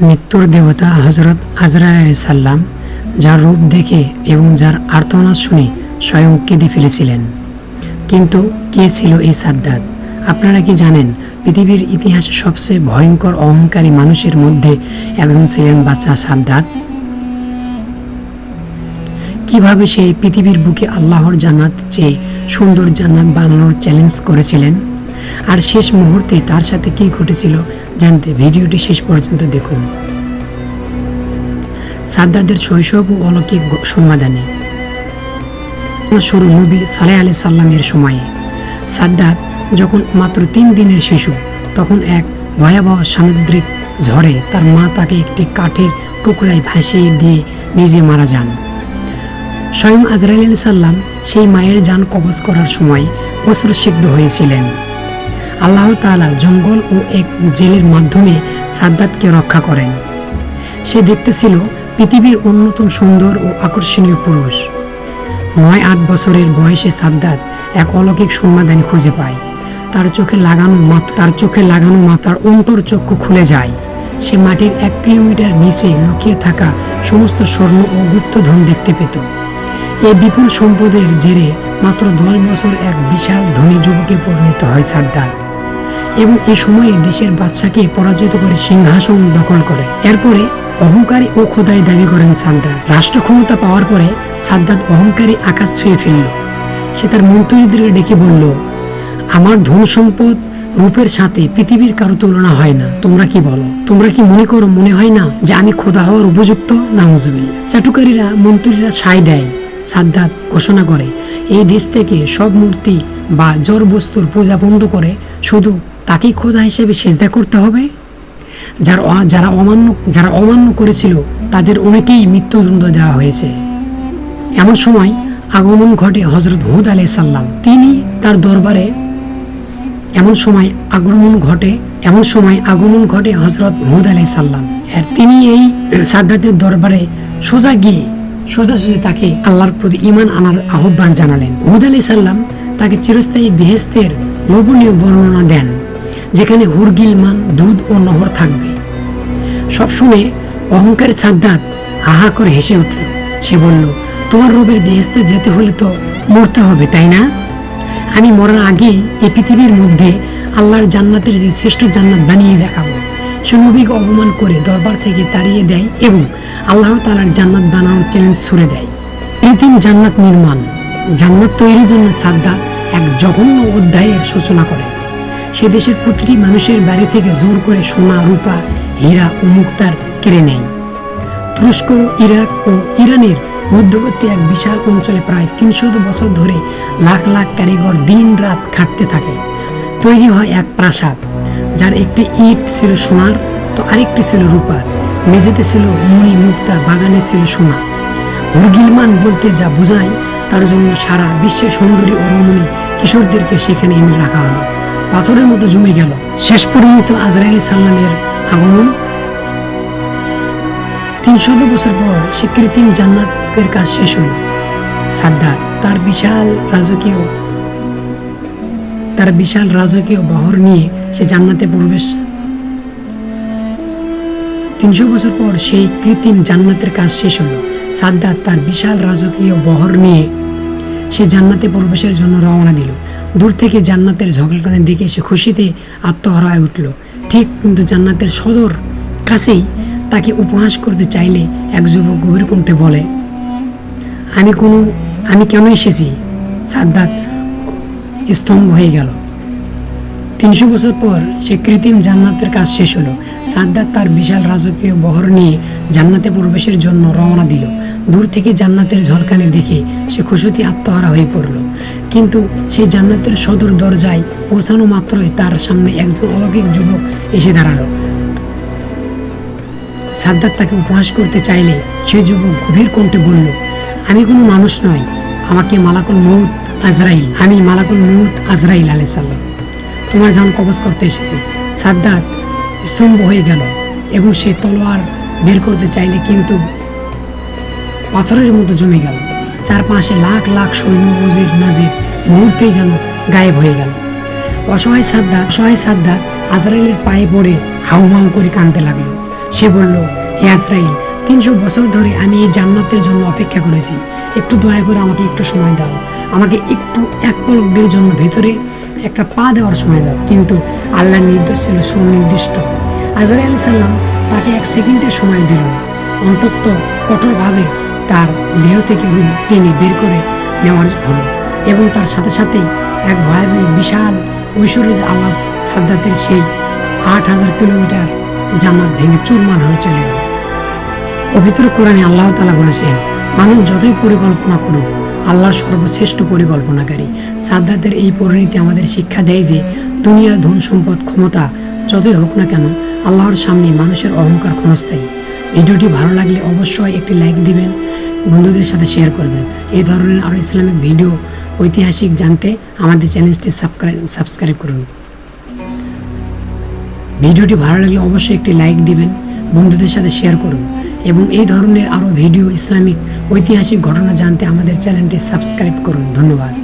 মৃত্যুর দেবতা হজরত আজরাইল আলাইহিস সালাম যার রূপ দেখে এবং যার আর্তনাদ শুনে স্বয়ং কেঁদে ফেলেছিলেন। কিন্তু কে ছিল এই সাদ্দাত? আপনারা কি জানেন পৃথিবীর ইতিহাসে সবচেয়ে ভয়ঙ্কর অহংকারী মানুষের মধ্যে একজন ছিলেন বাদশা সাদ্দাত? কিভাবে সে পৃথিবীর বুকে আল্লাহর জান্নাত চেয়ে সুন্দর জান্নাত বানানোর চ্যালেঞ্জ করেছিলেন, আর শেষ মুহূর্তে তার সাথে কী ঘটেছিল জানতে ভিডিওটি শেষ পর্যন্ত দেখুন। সাদ্দাতের শৈশব ও অলৌকিক সম্মাদানি শুরু নবী সালেহ আলাইহিস সালামের সময়ে। সাদ্দাত যখন মাত্র 3 দিনের শিশু, তখন এক ভয়াবহ সামুদ্রিক ঝড়ে তার মা তাকে একটি কাঠের টুকরায় ভাসিয়ে দিয়ে নিজে মারা যান। স্বয়ং আজরাইল আলাইহিস সালাম সেই মায়ের জান কবজ করার সময় অশ্রুসিক্ত হয়েছিলেন। আল্লাহ তাআলা জঙ্গল ও এক জেলের মাধ্যমে সাদ্দাতকে রক্ষা করেন। সে দেখতে ছিল পৃথিবীর অন্যতম সুন্দর ও আকর্ষণীয় পুরুষ। 9-8 বছরের বয়সে সাদ্দাত এক অলৌকিক সম্মাদানি খুঁজে পায়। তার চোখে লাগানো মাথার অন্তরচক্ষু খুলে যায়। সে মাটির 1 কিলোমিটার নিচে লুকিয়ে থাকা সমস্ত স্বর্ণ ও গুপ্তধন দেখতে পেত। এই বিপুল সম্পদের জেরে মাত্র 10 বছর এক বিশাল ধনী যুবকে পরিণত হয় সাদ্দাত, এবং এই সময়ে দেশের বাদশাকে পরাজিত করে সিংহাসন দখল করে। এরপরে অহংকারী ও খোদাই দাবি করেন সাদ্দাত। রাষ্ট্র ক্ষমতা পাওয়ার পরে সাদ্দাত অহংকারী আকাশ ছুঁয়ে ফেলল। সে তার মন্ত্রীদেরকে ডেকে বলল, আমার ধন সম্পদ রূপের সাথে পৃথিবীর কারো তুলনা হয় না। তোমরা কি বলো? তোমরা কি মনে হয় না যে আমি খোদা হওয়ার উপযুক্ত? নাউজুবিল্লাহ। চাটুকারীরা মন্ত্রীরা সায় দেয়। সাদ্দাত ঘোষণা করে, এই দেশ থেকে সব মূর্তি বা জড় বস্তুর পূজা বন্ধ করে শুধু তাকেই খোদা হিসেবে সেজদা করতে হবে। যারা অমান্য করেছিল তাদের অনেকেই মৃত্যুদণ্ড দেওয়া হয়েছে। এমন সময় আগমন ঘটে হজরত হুদ আলাইহিস সালাম। তিনি তার দরবারে এমন সময় আগমন ঘটে হজরত হুদ আলাইহিস সালাম। আর তিনি এই সাদ্দাতের দরবারে সোজাসুজি তাকে আল্লাহর প্রতি ঈমান আনার আহ্বান জানালেন। হুদ আলাইহিস সালাম তাকে চিরস্থায়ী বেহেশতের লোভনীয় বর্ণনা দেন, যেখানে হুরগিলমান দুধ ও নহর থাকবে। সব শুনে অহংকারী সাদ্দাত হাহা করে হেসে উঠল। সে বলল, তোমার রবের বেহেশতে যেতে হলে তো মরতে হবে, তাই না? আমি মরার আগেই এই পৃথিবীর মধ্যে আল্লাহর জান্নাতের যে শ্রেষ্ঠ জান্নাত বানিয়ে দেখাবো। সে নবীকে অপমান করে দরবার থেকে তাড়িয়ে দেয় এবং আল্লাহ তাআলার জান্নাত বানানোর চ্যালেঞ্জ ছুড়ে দেয়। কৃত্রিম জান্নাত নির্মাণ। জান্নাত তৈরির জন্য সাদ্দাত এক জঘন্য অধ্যায়ের সূচনা করে। সে দেশের প্রতিটি মানুষের বাড়ি থেকে জোর করে সোনা, রূপা, হীরা ও মুক্তার কেড়ে নেয়। তুরস্ক, ইরাক ও ইরানের মধ্যবর্তী এক বিশাল অঞ্চলে প্রায় 300 বছর ধরে লাখ লাখ কারিগর দিন রাত খাটতে থাকে। তৈরি হয় এক প্রাসাদ, যার একটি ইট ছিল সোনার তো আরেকটি ছিল রূপার। মেঝেতে ছিল মণি মুক্তা, বাগানে ছিল সোনা। হুরগিলমান বলতে যা বোঝায় তার জন্য সারা বিশ্বের সুন্দরী ও রমণী কিশোরদেরকে সেখানে এনে রাখা হলো। পাথরের মতো জমে গেল। শেষ পরিণত আজরাইল আলাইহিস সালামের আগমন। 300 বছর পর সে কৃত্রিম জান্নাতের কাজ শেষ হলো। সাদ্দাত তার বিশাল রাজকীয় বহর নিয়ে সে জান্নাতে প্রবেশ। 300 বছর পর সেই কৃত্রিম জান্নাতের কাজ শেষ হলো। সাদ্দাত তার বিশাল রাজকীয় বহর নিয়ে সে জান্নাতে প্রবেশের জন্য রওনা দিল। দূর থেকে জান্নাতের ঝলকানি দেখে সে খুশিতে আত্মহারা হয়ে উঠল। ঠিক কিন্তু জান্নাতের সদর কাছেই তাকে উপহাস করতে চাইলে এক যুবক গভীর কণ্ঠে বলে, আমি কেন এসেছি? সাদ্দাত স্তম্ভ হয়ে গেল। 300 বছর পর সে কৃত্রিম জান্নাতের কাজ শেষ হলো। সাদ্দাত তার বিশাল রাজকীয় বহর নিয়ে জান্নাতে প্রবেশের জন্য রওনা দিল। দূর থেকে জান্নাতের ঝলকানি দেখে সে খুশিতে আত্মহারা হয়ে পড়ল। কিন্তু সেই জান্নাতের সদর দরজায় পৌঁছানো মাত্রই তার সামনে একজন অলৌকিক যুবক এসে দাঁড়ালো। সাদ্দাত তাকে উপহাস করতে চাইলে সেই যুবক গভীর কণ্ঠে বলল, আমি কোনো মানুষ নই, আমি মালাকুল মউত আজরাইল আলাইহিস সালাম। তোমার জান কবজ করতে এসেছি। সাদ্দাত স্তম্ভ হয়ে গেল এবং সে তলোয়ার বের করতে চাইলে কিন্তু পাথরের মতো জমে গেল। চারপাশে লাখ লাখ সৈন্য ওজির নাজির মুহূর্তেই যেন গায়েব হয়ে গেল। অসহায় সাদ্দাত আজরাইলের পায়ে পড়ে হাউমাউ করে কাঁদতে লাগলো। সে বলল, হে আজরাইল, 300 বছর ধরে আমি এই জান্নাতের জন্য অপেক্ষা করেছি, একটু দয়া করে আমাকে একটু সময় দাও, আমাকে একটু এক পলকদের জন্য ভেতরে একটা পা দেওয়ার সময় দাও। কিন্তু আল্লাহর নির্দেশ ছিল সুনির্দিষ্ট। আজরাইল আলাইহিস সালাম তাকে 1 সেকেন্ডের সময় দিল না, অন্তত কঠোরভাবে তার দেহ থেকে রূহ টেনে বের করে নেওয়ার হলো, এবং তার সাথে সাথেই এক ভয়াবহ বিশাল ঐশ্বর্যের আওয়াজ সাদ্দাতের সেই 8000 কিলোমিটার জান্নাত ভেঙে চুরমার হয়ে চলে গেল। পবিত্র কোরআনে আল্লাহ তাআলা বলেছেন, মানুষ যতই পরিকল্পনা করুক, আল্লাহর সর্বশ্রেষ্ঠ পরিকল্পনাকারী। সাদ্দাতের এই পরিণতি আমাদের শিক্ষা দেয় যে দুনিয়ার ধন সম্পদ ক্ষমতা যতই হোক না কেন, আল্লাহর সামনে মানুষের অহংকার ক্ষণস্থায়ী। ভিডিওটি ভালো লাগলে অবশ্যই একটি লাইক দিবেন, বন্ধুদের সাথে শেয়ার করবেন। এই ধরনের আরও ইসলামিক ভিডিও ঐতিহাসিক জানতে আমাদের চ্যানেলটি সাবস্ক্রাইব করুন। ভিডিওটি ভালো লাগলে অবশ্যই একটি লাইক দিবেন, বন্ধুদের সাথে শেয়ার করুন, এবং এই ধরনের আরও ভিডিও ইসলামিক ঐতিহাসিক ঘটনা জানতে আমাদের চ্যানেলটি সাবস্ক্রাইব করুন। ধন্যবাদ।